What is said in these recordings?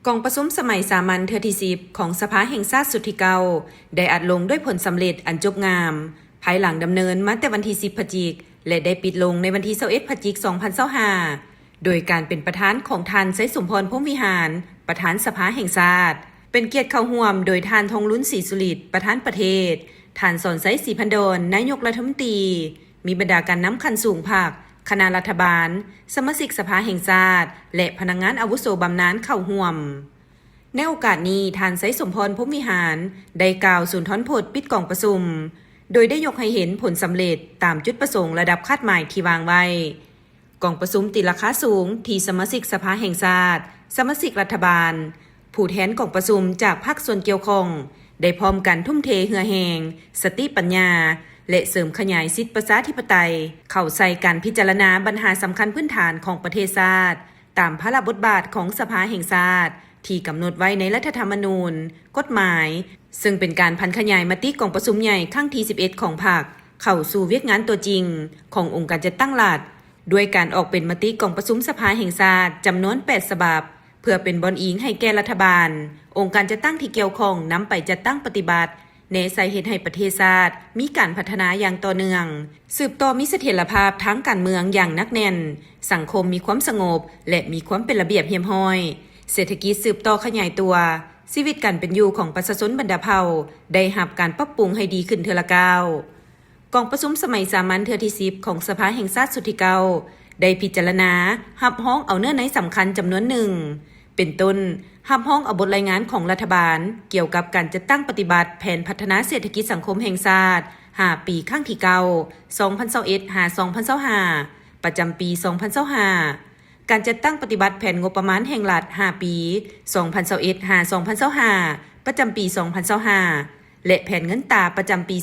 กองประชุมสมัยสามัญเทือที่10ของสภาแห่งชาติสุดที่เก่าได้อัดลงด้วยผลสำเร็จอันจบงามภายหลังดำเนินมาแต่วันที่10พฤศจิกและได้ปิดลงในวันที่21พฤศจิก2025โดยการเป็นประธานของท่านไสยสมพรพรหมวิหารประธานสภาแห่งชาติเป็นเกียรติเข้าร่วมโดยท่านทองลุ้นศรีสุฤทธิ์ประธานประเทศท่านสอนไสยศรีพันดรนายกรัฐมนตรีมีบรรดาการนำคันสูงภาคคณะรัฐบาลสมาชิกสภาแห่งชาติและพนักงานอาวุโสบำนาญเข้าร่วมในโอกาสนี้ท่านไสยสมพรพรหมวิหารได้กล่าวสุนทรพจน์ปิดกองประชุมโดยได้ยกให้เห็นผลสำเร็จตามจุดประสงค์ระดับคาดหมายที่วางไว้กองประชุมติดราคาสูงที่สมาชิกสภาแห่งชาติสมาชิกรัฐบาลผู้แทนกองประชุมจากภาคส่วนเกี่ยวข้องได้พร้อมกันทุ่มเทเหือแหงสติปัญญาและเสริมขยายสิทธิประชาธิปไตยเข้าใส่การพิจารณาปัญหาสำคัญพื้นฐานของประเทศชาติตามพระบทบาทของสภาแห่งชาติที่กำหนดไว้ในรัฐธรรมนูญกฎหมายซึ่งเป็นการพันขยายมติกองประชุมใหญ่ครั้งที่11ของพรรคเข้าสู่เวียกงานตัวจริงขององค์การจัดตั้งรัฐด้วยการออกเป็นมติกองประชุมสภาแห่งชาติจำนวน8ฉบับเพื่อเป็นบอนอิงให้แก่รัฐบาลองค์การจัดตั้งที่เกี่ยวข้องนำไปจัดตั้งปฏิบัติในสาเหตุให้ประเทศชาติมีการพัฒนาอย่างต่อเนื่องสืบต่อมีเสถียรภาพทั้งการเมืองอย่างนักแน่นสังคมมีความสงบและมีความเป็นระเบียบเรียบร้อยเศรษฐกิจสืบต่อขยายตัวชีวิตการเป็นอยู่ของประชาชนบรรดาเผ่าได้รับการปรับปรุงให้ดีขึ้นเทื่อละก้าวกองประชุมสมัยสามัญเทื่อที่10ของสภาแห่งชาติสุดที่เก่าได้พิจารณารับร้องเอาเนื้อในสำคัญจำนวนหนึ่งเป็นต้นรับร้องเอาบทรายงานของรัฐบาลเกี่ยวกับการจัดตั้งปฏิบัติแผนพัฒนาเศรษฐกิจสังคมแห่งชาติ5ปีครั้งที่2021-2025ประจำปี2025การจัดตั้งปฏิบัติแผนงบประมาณแห่งรัฐ5ปี2021-2025ประจำปี2025และแผนเงินตราประจำปี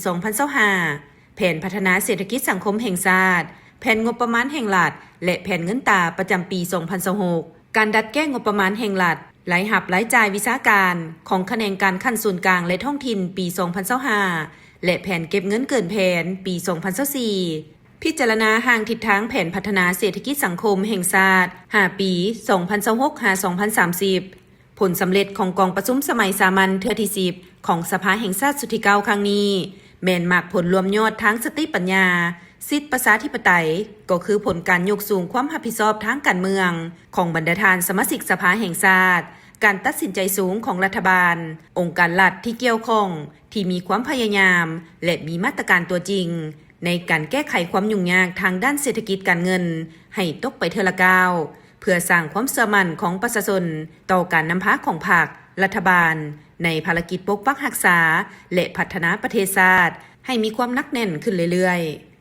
2025แผนพัฒนาเศรษฐกิจสังคมแห่งชาติแผนงบประมาณแห่งรัฐและแผนเงินตราประจำปี2026การดัดแก้งบประมาณแห่งรัฐรายรับรายจ่ายวิชาการของแขนงการขั้นส่วนกลางและท้องถิ่นปี2025และแผนเก็บเงินเกินแผนปี2024พิจารณาห่างทิศทางแผนพัฒนาเศรษฐกิจสังคมแห่งชาติ5ปี2026-2030ผลสำเร็จของกองประชุมสมัยสามัญเทื่อที่10ของสภาแห่งชาติสุดที่9ครั้งนี้แม่นมากผลรวมยอดทั้งสติปัญญาสิทธิประชาธิปไตยก็คือผลการยกสูงความรับผิดชอบทางการเมืองของบรรดาท่านสมาชิกสภาแห่งชาติการตัดสินใจสูงของรัฐบาลองค์การรัฐที่เกี่ยวข้องที่มีความพยายามและมีมาตรการตัวจริงในการแก้ไขความยุ่งยากทางด้านเศรษฐกิจการเงินให้ตกไปเทื่อละก้าวเพื่อสร้างความเชื่อมั่นของประชาชนต่อการนำพาของพรรครัฐบาลในภารกิจปกปักรักษาและพัฒนาประเทศชาติให้มีความหนักแน่นขึ้นเรื่อยๆ